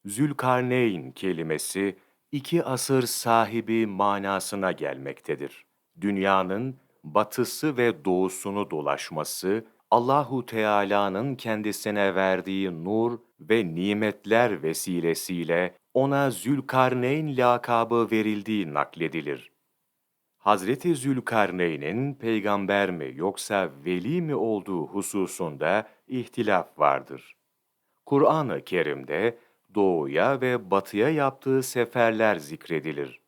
Zülkarneyn kelimesi 2 asır sahibi manasına gelmektedir. Dünyanın batısı ve doğusunu dolaşması, Allahu Teala'nın kendisine verdiği nur ve nimetler vesilesiyle ona Zülkarneyn lakabı verildiği nakledilir. Hazreti Zülkarneyn'in peygamber mi yoksa veli mi olduğu hususunda ihtilaf vardır. Kur'an-ı Kerim'de doğuya ve batıya yaptığı seferler zikredilir.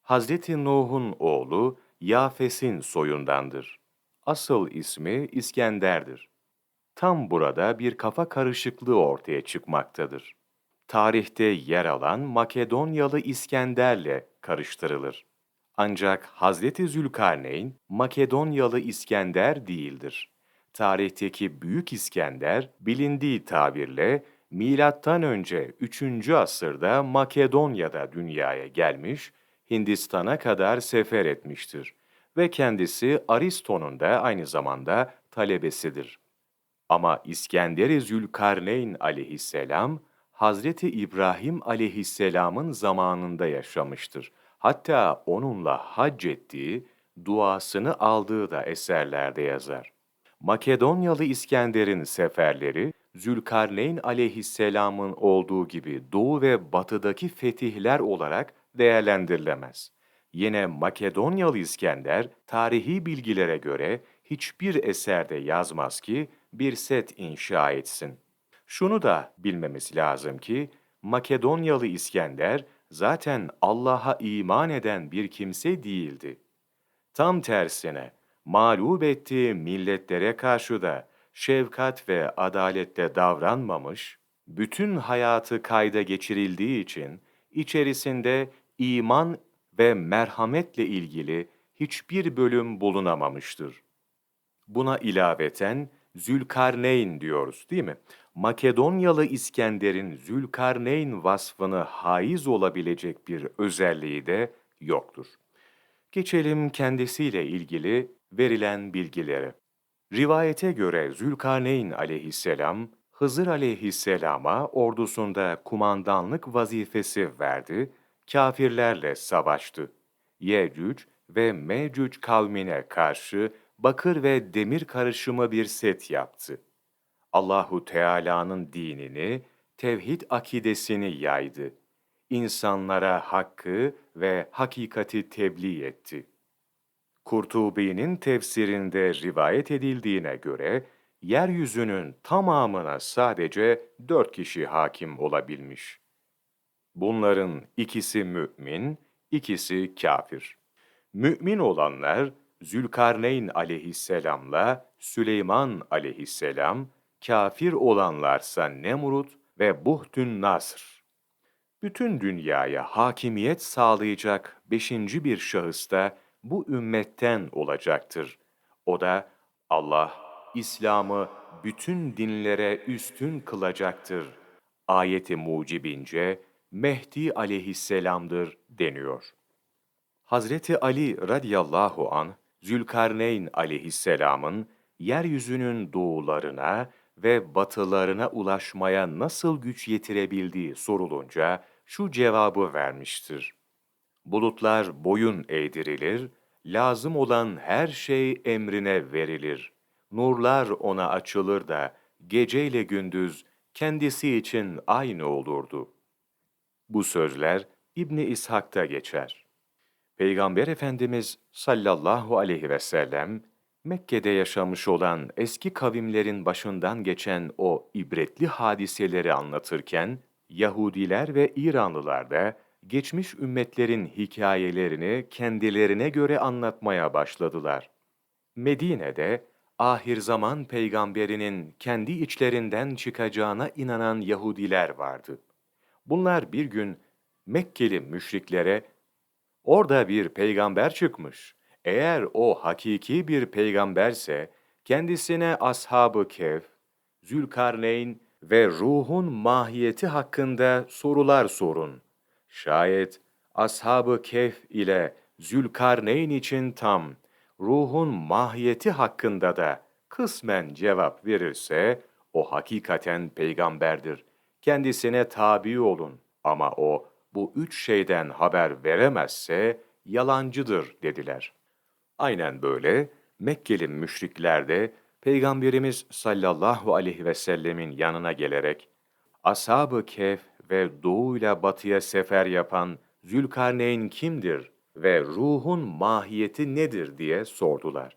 Hazreti Nuh'un oğlu Yafes'in soyundandır. Asıl ismi İskender'dir. Tam burada bir kafa karışıklığı ortaya çıkmaktadır. Tarihte yer alan Makedonyalı İskender'le karıştırılır. Ancak Hazreti Zülkarneyn Makedonyalı İskender değildir. Tarihteki Büyük İskender bilindiği tabirle milattan önce 3. asırda Makedonya'da dünyaya gelmiş, Hindistan'a kadar sefer etmiştir ve kendisi Aristo'nun da aynı zamanda talebesidir. Ama İskender-i Zülkarneyn aleyhisselam, Hazreti İbrahim aleyhisselamın zamanında yaşamıştır. Hatta onunla hac ettiği, duasını aldığı da eserlerde yazar. Makedonyalı İskender'in seferleri, Zülkarneyn aleyhisselamın olduğu gibi doğu ve batıdaki fetihler olarak değerlendirilemez. Yine Makedonyalı İskender, tarihi bilgilere göre hiçbir eserde yazmaz ki bir set inşa etsin. Şunu da bilmemiz lazım ki, Makedonyalı İskender zaten Allah'a iman eden bir kimse değildi. Tam tersine, mağlup ettiği milletlere karşı da şefkat ve adaletle davranmamış, bütün hayatı kayda geçirildiği için içerisinde iman ve merhametle ilgili hiçbir bölüm bulunamamıştır. Buna ilaveten Zülkarneyn diyoruz, değil mi? Makedonyalı İskender'in Zülkarneyn vasfını haiz olabilecek bir özelliği de yoktur. Geçelim kendisiyle ilgili verilen bilgilere. Rivayete göre Zülkarneyn aleyhisselam, Hızır aleyhisselama ordusunda kumandanlık vazifesi verdi, kâfirlerle savaştı. Yecüc ve Mecüc kavmine karşı bakır ve demir karışımı bir set yaptı. Allahu Teala'nın dinini, tevhid akidesini yaydı. İnsanlara hakkı ve hakikati tebliğ etti. Kurtubi'nin tefsirinde rivayet edildiğine göre, yeryüzünün tamamına sadece 4 kişi hakim olabilmiş. Bunların ikisi mümin, ikisi kafir. Mümin olanlar, Zülkarneyn aleyhisselamla Süleyman aleyhisselam, kafir olanlarsa Nemrut ve Buhtün Nasr. Bütün dünyaya hakimiyet sağlayacak 5. bir şahıs da bu ümmetten olacaktır. O da Allah, İslam'ı bütün dinlere üstün kılacaktır. Ayeti mucibince Mehdi aleyhisselamdır deniyor. Hazreti Ali radıyallahu an Zülkarneyn aleyhisselamın yeryüzünün doğularına ve batılarına ulaşmaya nasıl güç yetirebildiği sorulunca şu cevabı vermiştir. Bulutlar boyun eğdirilir, lazım olan her şey emrine verilir. Nurlar ona açılır da geceyle gündüz kendisi için aynı olurdu. Bu sözler İbni İshak'ta geçer. Peygamber Efendimiz sallallahu aleyhi ve sellem, Mekke'de yaşamış olan eski kavimlerin başından geçen o ibretli hadiseleri anlatırken, Yahudiler ve İranlılar da geçmiş ümmetlerin hikayelerini kendilerine göre anlatmaya başladılar. Medine'de ahir zaman peygamberinin kendi içlerinden çıkacağına inanan Yahudiler vardı. Bunlar bir gün Mekkeli müşriklere orada bir peygamber çıkmış. Eğer o hakiki bir peygamberse kendisine Ashab-ı Kehf, Zülkarneyn ve ruhun mahiyeti hakkında sorular sorun. Şayet Ashab-ı Kehf ile Zülkarneyn için tam, ruhun mahiyeti hakkında da kısmen cevap verirse o hakikaten peygamberdir. Kendisine tabi olun ama o bu üç şeyden haber veremezse yalancıdır dediler. Aynen böyle Mekkeli müşrikler de Peygamberimiz sallallahu aleyhi ve sellemin yanına gelerek Ashab-ı Kehf ve doğuyla batıya sefer yapan Zülkarneyn kimdir ve ruhun mahiyeti nedir diye sordular.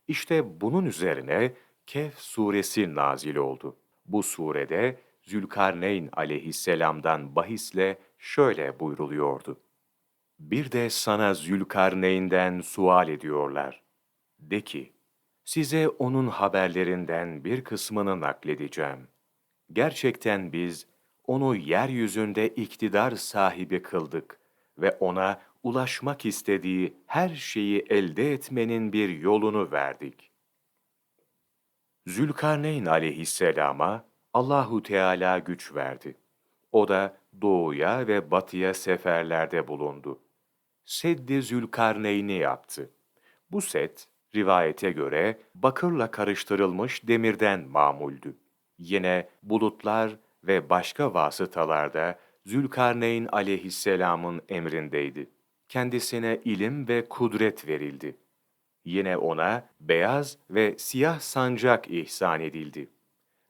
İşte bunun üzerine Kehf suresi nazil oldu. Bu surede Zülkarneyn aleyhisselamdan bahisle şöyle buyruluyordu. Bir de sana Zülkarneyn'den sual ediyorlar. De ki, size onun haberlerinden bir kısmını nakledeceğim. Gerçekten biz onu yeryüzünde iktidar sahibi kıldık ve ona ulaşmak istediği her şeyi elde etmenin bir yolunu verdik. Zülkarneyn aleyhisselama Allahu Teala güç verdi. O da doğuya ve batıya seferlerde bulundu. Sedd-i Zülkarneyn'i yaptı. Bu set, rivayete göre bakırla karıştırılmış demirden mamuldü. Yine bulutlar ve başka vasıtalarda Zülkarneyn aleyhisselamın emrindeydi. Kendisine ilim ve kudret verildi. Yine ona beyaz ve siyah sancak ihsan edildi.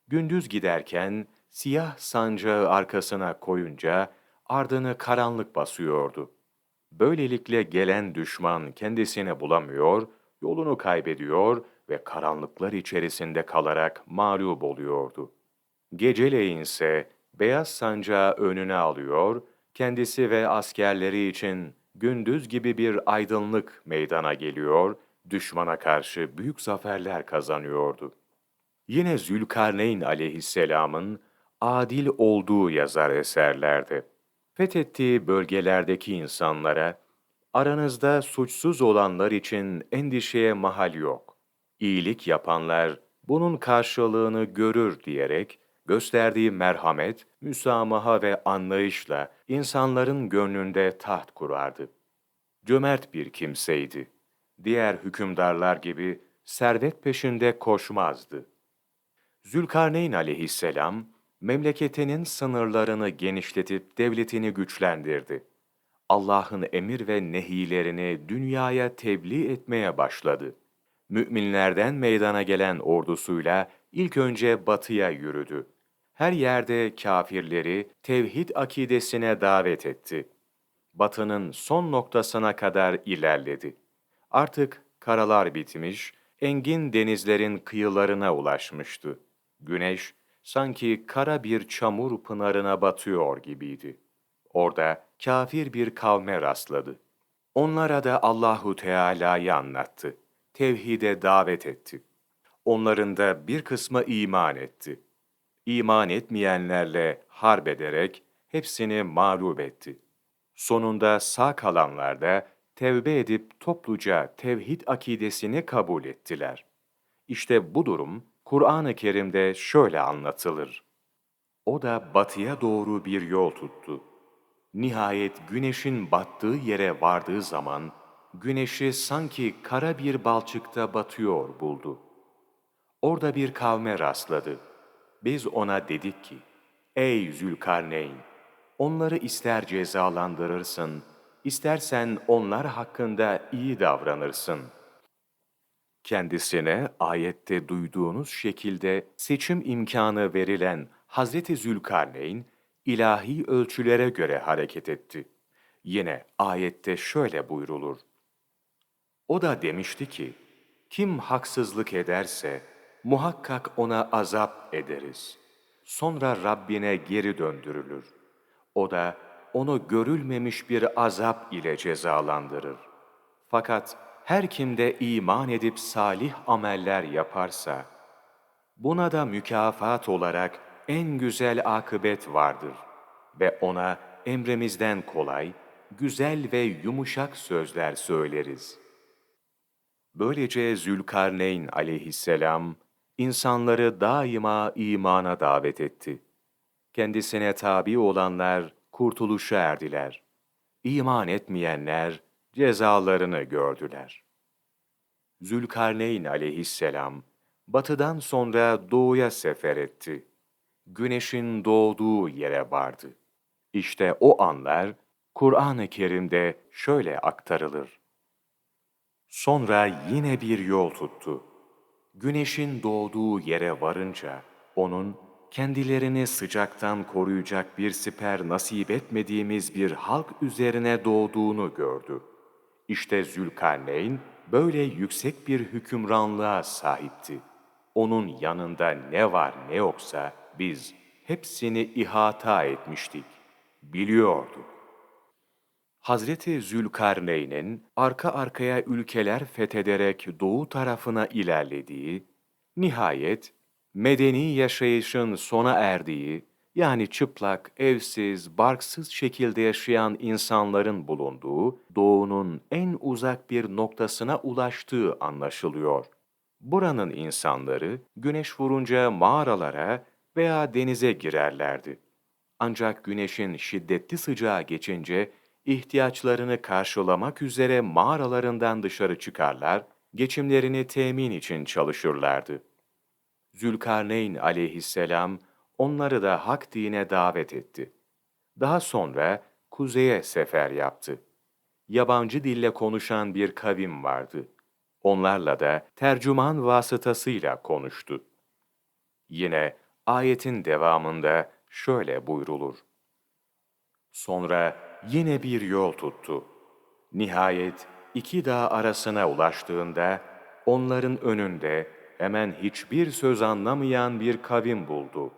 Gündüz giderken siyah sancağı arkasına koyunca ardını karanlık basıyordu. Böylelikle gelen düşman kendisini bulamıyor, yolunu kaybediyor ve karanlıklar içerisinde kalarak mağlup oluyordu. Geceleyin ise beyaz sancağı önüne alıyor, kendisi ve askerleri için gündüz gibi bir aydınlık meydana geliyor, düşmana karşı büyük zaferler kazanıyordu. Yine Zülkarneyn aleyhisselamın adil olduğu yazar eserlerde. Fethettiği bölgelerdeki insanlara, aranızda suçsuz olanlar için endişeye mahal yok. İyilik yapanlar bunun karşılığını görür diyerek, gösterdiği merhamet, müsamaha ve anlayışla insanların gönlünde taht kurardı. Cömert bir kimseydi. Diğer hükümdarlar gibi servet peşinde koşmazdı. Zülkarneyn aleyhisselam, memleketinin sınırlarını genişletip devletini güçlendirdi. Allah'ın emir ve nehilerini dünyaya tebliğ etmeye başladı. Müminlerden meydana gelen ordusuyla ilk önce batıya yürüdü. Her yerde kâfirleri tevhid akidesine davet etti. Batının son noktasına kadar ilerledi. Artık karalar bitmiş, engin denizlerin kıyılarına ulaşmıştı. Güneş sanki kara bir çamur pınarına batıyor gibiydi. Orada kafir bir kavme rastladı. Onlara da Allahu Teala'yı anlattı. Tevhide davet etti. Onların da bir kısmı iman etti. İman etmeyenlerle harp ederek hepsini mağlup etti. Sonunda sağ kalanlar da tevbe edip topluca tevhid akidesini kabul ettiler. İşte bu durum Kur'an-ı Kerim'de şöyle anlatılır. O da batıya doğru bir yol tuttu. Nihayet güneşin battığı yere vardığı zaman, güneşi sanki kara bir balçıkta batıyor buldu. Orada bir kavme rastladı. Biz ona dedik ki, ey Zülkarneyn, onları ister cezalandırırsın, istersen onlar hakkında iyi davranırsın. Kendisine ayette duyduğunuz şekilde seçim imkanı verilen Hazreti Zülkarneyn, ilahi ölçülere göre hareket etti. Yine ayette şöyle buyrulur. O da demişti ki, kim haksızlık ederse muhakkak ona azap ederiz. Sonra Rabbine geri döndürülür. O da onu görülmemiş bir azap ile cezalandırır. Fakat her kim de iman edip salih ameller yaparsa, buna da mükafat olarak en güzel akıbet vardır ve ona emrimizden kolay, güzel ve yumuşak sözler söyleriz. Böylece Zülkarneyn aleyhisselam, insanları daima imana davet etti. Kendisine tabi olanlar kurtuluşa erdiler. İman etmeyenler cezalarını gördüler. Zülkarneyn aleyhisselam, batıdan sonra doğuya sefer etti. güneşin doğduğu yere vardı. İşte o anlar Kur'an-ı Kerim'de şöyle aktarılır. Sonra yine bir yol tuttu. Güneşin doğduğu yere varınca onun kendilerini sıcaktan koruyacak bir siper nasip etmediğimiz bir halk üzerine doğduğunu gördü. İşte Zülkarneyn böyle yüksek bir hükümranlığa sahipti. Onun yanında ne var ne yoksa biz hepsini ihata etmiştik, biliyorduk. Hazreti Zülkarneyn'in arka arkaya ülkeler fethederek doğu tarafına ilerlediği, nihayet medeni yaşayışın sona erdiği, yani çıplak, evsiz, barksız şekilde yaşayan insanların bulunduğu doğunun en uzak bir noktasına ulaştığı anlaşılıyor. Buranın insanları güneş vurunca mağaralara veya denize girerlerdi. Ancak güneşin şiddetli sıcağı geçince ihtiyaçlarını karşılamak üzere mağaralarından dışarı çıkarlar, geçimlerini temin için çalışırlardı. Zülkarneyn aleyhisselam onları da hak dine davet etti. Daha sonra kuzeye sefer yaptı. Yabancı dille konuşan bir kavim vardı. Onlarla da tercüman vasıtasıyla konuştu. Yine ayetin devamında şöyle buyrulur. Sonra yine bir yol tuttu. Nihayet iki dağ arasına ulaştığında onların önünde hemen hiçbir söz anlamayan bir kavim buldu.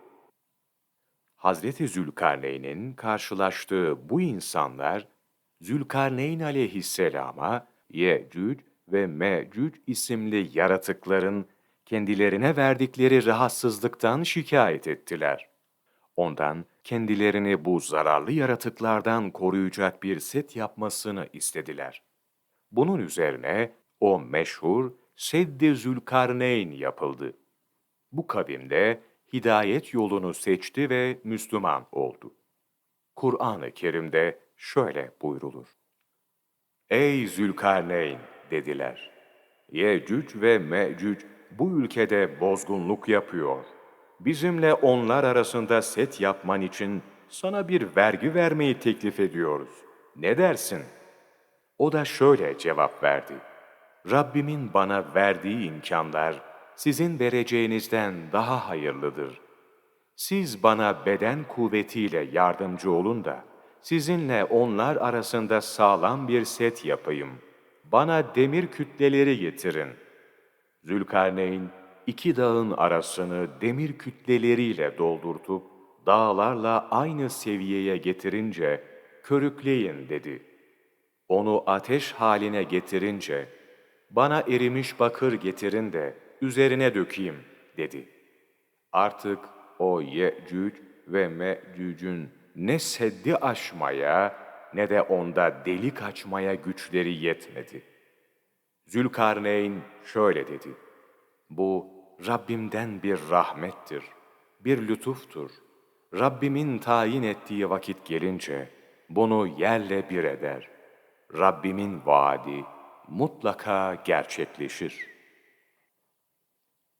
Hazreti Zülkarneyn'in karşılaştığı bu insanlar Zülkarneyn aleyhisselama Yecüc ve Mecüc isimli yaratıkların kendilerine verdikleri rahatsızlıktan şikayet ettiler. Ondan kendilerini bu zararlı yaratıklardan koruyacak bir set yapmasını istediler. Bunun üzerine o meşhur Sedd-i Zülkarneyn yapıldı. Bu kavimde hidayet yolunu seçti ve Müslüman oldu. Kur'an-ı Kerim'de şöyle buyrulur. Ey Zülkarneyn dediler. Yecüc ve Mecüc bu ülkede bozgunluk yapıyor. Bizimle onlar arasında set yapman için sana bir vergi vermeyi teklif ediyoruz. Ne dersin? O da şöyle cevap verdi. Rabbimin bana verdiği imkanlar sizin vereceğinizden daha hayırlıdır. Siz bana beden kuvvetiyle yardımcı olun da sizinle onlar arasında sağlam bir set yapayım. Bana demir kütleleri getirin. Zülkarneyn iki dağın arasını demir kütleleriyle doldurtup dağlarla aynı seviyeye getirince körükleyin dedi. Onu ateş haline getirince bana erimiş bakır getirin de üzerine dökeyim dedi. Artık o Yecüc ve Mecüc'ün ne seddi aşmaya ne de onda delik açmaya güçleri yetmedi. Zülkarneyn şöyle dedi. Bu Rabbimden bir rahmettir, bir lütuftur. Rabbimin tayin ettiği vakit gelince bunu yerle bir eder. Rabbimin vaadi mutlaka gerçekleşir.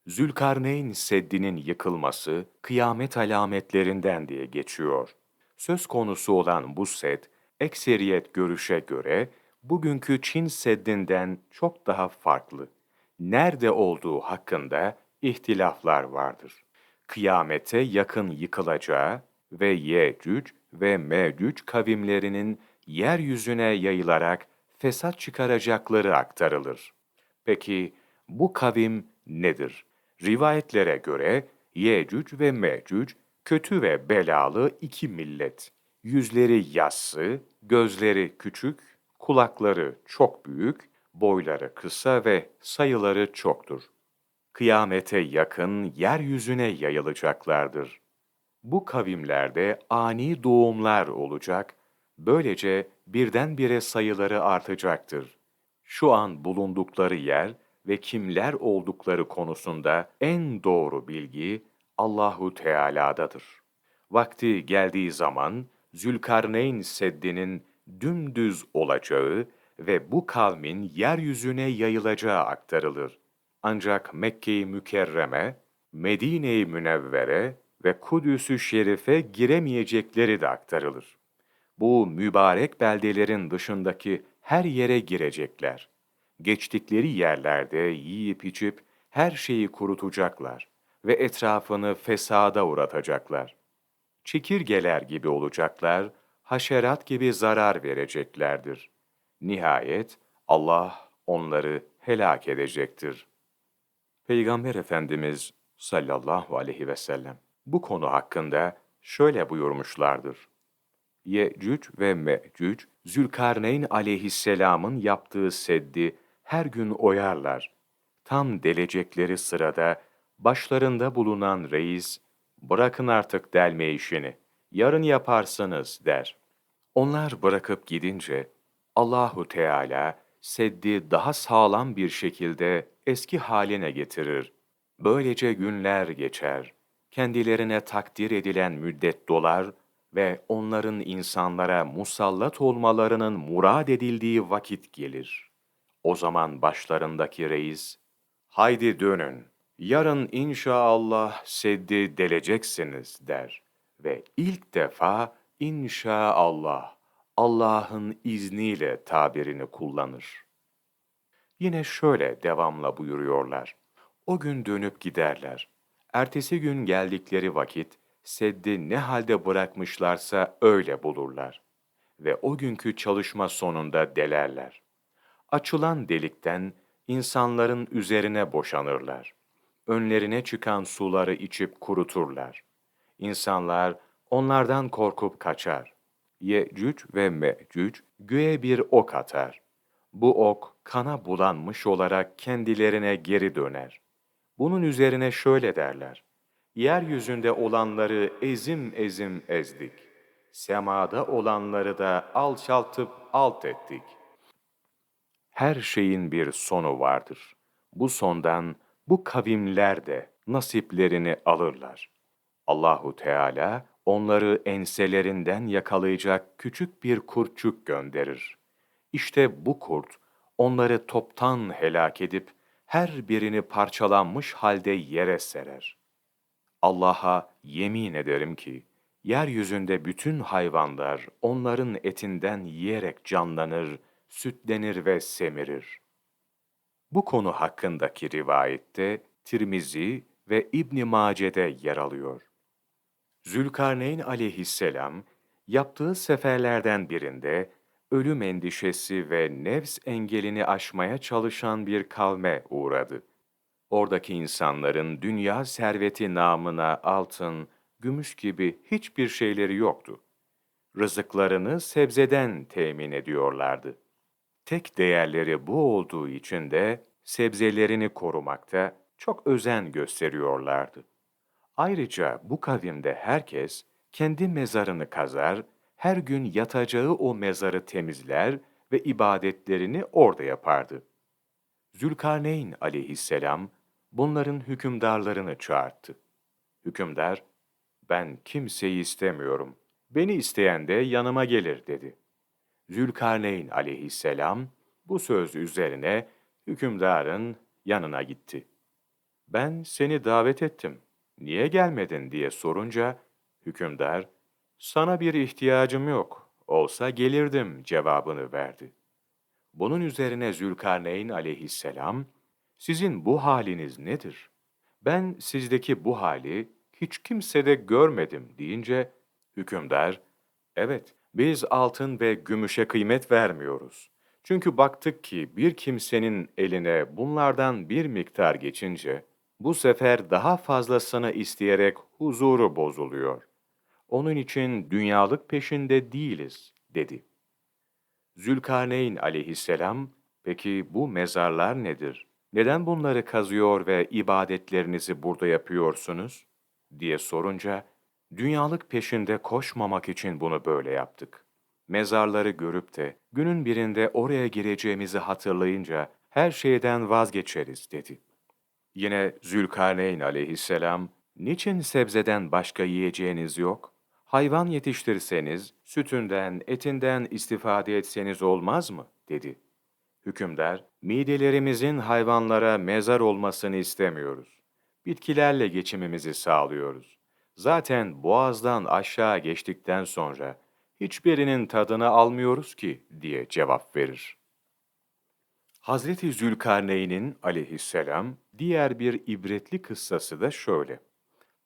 Zülkarneyn Seddi'nin yıkılması kıyamet alametlerinden diye geçiyor. Söz konusu olan bu sed, ekseriyet görüşe göre bugünkü Çin Seddi'nden çok daha farklı. Nerede olduğu hakkında ihtilaflar vardır. Kıyamete yakın yıkılacağı ve Yecüc ve Mecüc kavimlerinin yeryüzüne yayılarak fesat çıkaracakları aktarılır. Peki bu kavim nedir? Rivayetlere göre Yecüc ve Mecüc kötü ve belalı iki millet. Yüzleri yassı, gözleri küçük, kulakları çok büyük, boyları kısa ve sayıları çoktur. Kıyamete yakın yeryüzüne yayılacaklardır. Bu kavimlerde ani doğumlar olacak, böylece birdenbire sayıları artacaktır. Şu an bulundukları yer ve kimler oldukları konusunda en doğru bilgi Allahu Teala'dadır. Vakti geldiği zaman Zülkarneyn Seddi'nin dümdüz olacağı ve bu kavmin yeryüzüne yayılacağı aktarılır. Ancak Mekke-i Mükerreme, Medine-i Münevvere ve Kudüs-ü Şerif'e giremeyecekleri de aktarılır. Bu mübarek beldelerin dışındaki her yere girecekler. Geçtikleri yerlerde yiyip içip her şeyi kurutacaklar ve etrafını fesada uğratacaklar. Çekirgeler gibi olacaklar, haşerat gibi zarar vereceklerdir. Nihayet Allah onları helak edecektir. Peygamber Efendimiz sallallahu aleyhi ve sellem bu konu hakkında şöyle buyurmuşlardır. Yecüc ve Mecüc, Zülkarneyn aleyhisselamın yaptığı seddi her gün oyarlar. Tam delecekleri sırada başlarında bulunan reis, bırakın artık delme işini, yarın yaparsınız der. Onlar bırakıp gidince Allahu Teala seddi daha sağlam bir şekilde eski haline getirir. Böylece günler geçer. Kendilerine takdir edilen müddet dolar ve onların insanlara musallat olmalarının murad edildiği vakit gelir. O zaman başlarındaki reis, haydi dönün, yarın inşallah seddi deleceksiniz der ve ilk defa inşallah, Allah'ın izniyle tabirini kullanır. Yine şöyle devamla buyuruyorlar. O gün dönüp giderler. Ertesi gün geldikleri vakit seddi ne halde bırakmışlarsa öyle bulurlar. Ve o günkü çalışma sonunda delerler. Açılan delikten insanların üzerine boşanırlar. Önlerine çıkan suları içip kuruturlar. İnsanlar onlardan korkup kaçar. Yecüc ve Mecüc göğe bir ok atar. Bu ok kana bulanmış olarak kendilerine geri döner. Bunun üzerine şöyle derler. Yeryüzünde olanları ezim ezim ezdik. Semada olanları da alçaltıp alt ettik. Her şeyin bir sonu vardır. Bu sondan bu kavimler de nasiplerini alırlar. Allahu Teala onları enselerinden yakalayacak küçük bir kurtçuk gönderir. İşte bu kurt onları toptan helak edip her birini parçalanmış halde yere serer. Allah'a yemin ederim ki yeryüzünde bütün hayvanlar onların etinden yiyerek canlanır, sütlenir ve semirir. Bu konu hakkındaki rivayette Tirmizi ve İbn Mace'de yer alıyor. Zülkarneyn aleyhisselam yaptığı seferlerden birinde ölüm endişesi ve nefs engelini aşmaya çalışan bir kavme uğradı. Oradaki insanların dünya serveti namına altın, gümüş gibi hiçbir şeyleri yoktu. Rızıklarını sebzeden temin ediyorlardı. Tek değerleri bu olduğu için de sebzelerini korumakta çok özen gösteriyorlardı. Ayrıca bu kavimde herkes kendi mezarını kazar, her gün yatacağı o mezarı temizler ve ibadetlerini orada yapardı. Zülkarneyn aleyhisselam bunların hükümdarlarını çağırdı. Hükümdar, ben kimseyi istemiyorum, beni isteyen de yanıma gelir dedi. Zülkarneyn aleyhisselam bu söz üzerine hükümdarın yanına gitti. Ben seni davet ettim, niye gelmedin diye sorunca hükümdar, sana bir ihtiyacım yok, olsa gelirdim cevabını verdi. Bunun üzerine Zülkarneyn aleyhisselam, sizin bu haliniz nedir? Ben sizdeki bu hali hiç kimsede görmedim deyince, hükümdar, evet biz altın ve gümüşe kıymet vermiyoruz. Çünkü baktık ki bir kimsenin eline bunlardan bir miktar geçince, bu sefer daha fazlasını isteyerek huzuru bozuluyor. Onun için dünyalık peşinde değiliz, dedi. Zülkarneyn aleyhisselam, peki bu mezarlar nedir? Neden bunları kazıyor ve ibadetlerinizi burada yapıyorsunuz? Diye sorunca, dünyalık peşinde koşmamak için bunu böyle yaptık. Mezarları görüp de günün birinde oraya gireceğimizi hatırlayınca her şeyden vazgeçeriz dedi. Yine Zülkarneyn aleyhisselam, niçin sebzeden başka yiyeceğiniz yok? Hayvan yetiştirseniz, sütünden, etinden istifade etseniz olmaz mı? Dedi. Hükümdar, midelerimizin hayvanlara mezar olmasını istemiyoruz. Bitkilerle geçimimizi sağlıyoruz. Zaten boğazdan aşağı geçtikten sonra hiçbirinin tadını almıyoruz ki diye cevap verir. Hazreti Zülkarneyn'in aleyhisselam diğer bir ibretli kıssası da şöyle.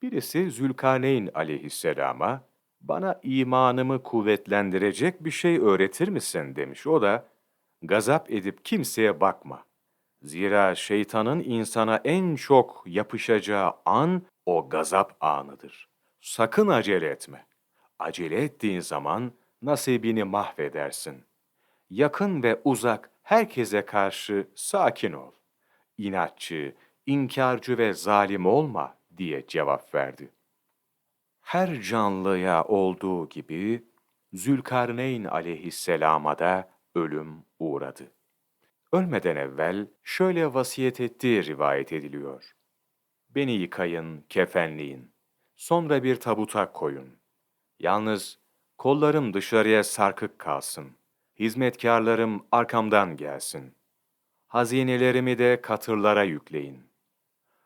Birisi Zülkarneyn aleyhisselama, bana imanımı kuvvetlendirecek bir şey öğretir misin demiş. O da, gazap edip kimseye bakma. Zira şeytanın insana en çok yapışacağı an o gazap anıdır. Sakın acele etme. Acele ettiğin zaman nasibini mahvedersin. Yakın ve uzak herkese karşı sakin ol. İnatçı, inkarcı ve zalim olma diye cevap verdi. Her canlıya olduğu gibi Zülkarneyn aleyhisselama da ölüm uğradı. Ölmeden evvel şöyle vasiyet ettiği rivayet ediliyor. Beni yıkayın, kefenleyin. Sonra bir tabuta koyun. Yalnız kollarım dışarıya sarkık kalsın. Hizmetkarlarım arkamdan gelsin. Hazinelerimi de katırlara yükleyin.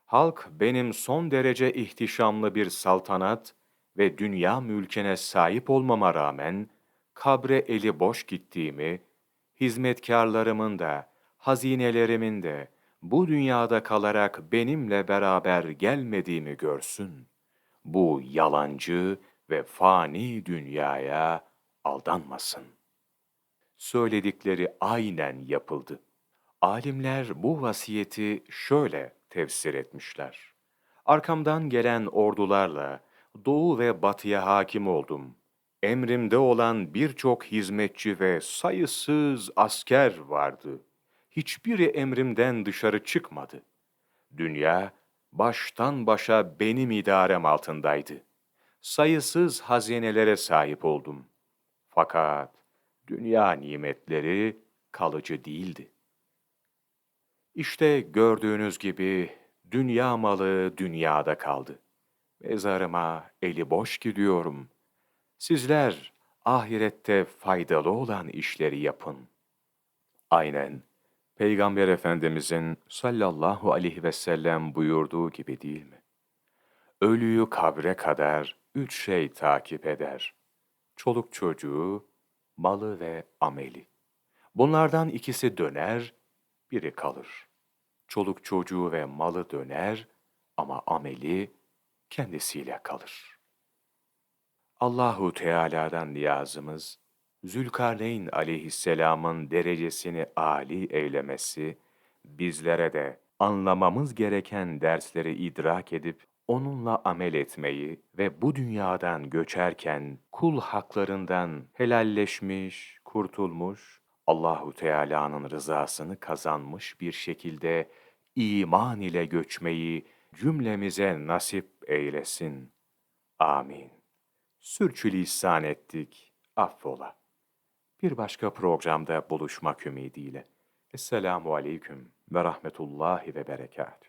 Halk benim son derece ihtişamlı bir saltanat ve dünya mülkine sahip olmama rağmen kabre eli boş gittiğimi, hizmetkarlarımın da, hazinelerimin de bu dünyada kalarak benimle beraber gelmediğimi görsün. Bu yalancı ve fani dünyaya aldanmasın. Söyledikleri aynen yapıldı. Alimler bu vasiyeti şöyle tefsir etmişler. Arkamdan gelen ordularla doğu ve batıya hakim oldum. Emrimde olan birçok hizmetçi ve sayısız asker vardı. Hiçbiri emrimden dışarı çıkmadı. Dünya baştan başa benim idarem altındaydı. Sayısız hazinelere sahip oldum. Fakat dünya nimetleri kalıcı değildi. İşte gördüğünüz gibi dünya malı dünyada kaldı. Mezarıma eli boş gidiyorum. Sizler ahirette faydalı olan işleri yapın. Aynen Peygamber Efendimizin sallallahu aleyhi ve sellem buyurduğu gibi değil mi? Ölüyü kabre kadar 3 şey takip eder. Çoluk çocuğu, malı ve ameli. Bunlardan ikisi döner, biri kalır. Çoluk çocuğu ve malı döner ama ameli kendisiyle kalır. Allahu Teala'dan niyazımız, Zülkarneyn aleyhisselamın derecesini âli eylemesi, bizlere de anlamamız gereken dersleri idrak edip onunla amel etmeyi ve bu dünyadan göçerken kul haklarından helalleşmiş, kurtulmuş, Allahu Teala'nın rızasını kazanmış bir şekilde iman ile göçmeyi cümlemize nasip eylesin. Amin. Sürçülisan ettik, affola. Bir başka programda buluşmak ümidiyle. Esselamu aleyküm ve rahmetullahi ve berekatühü.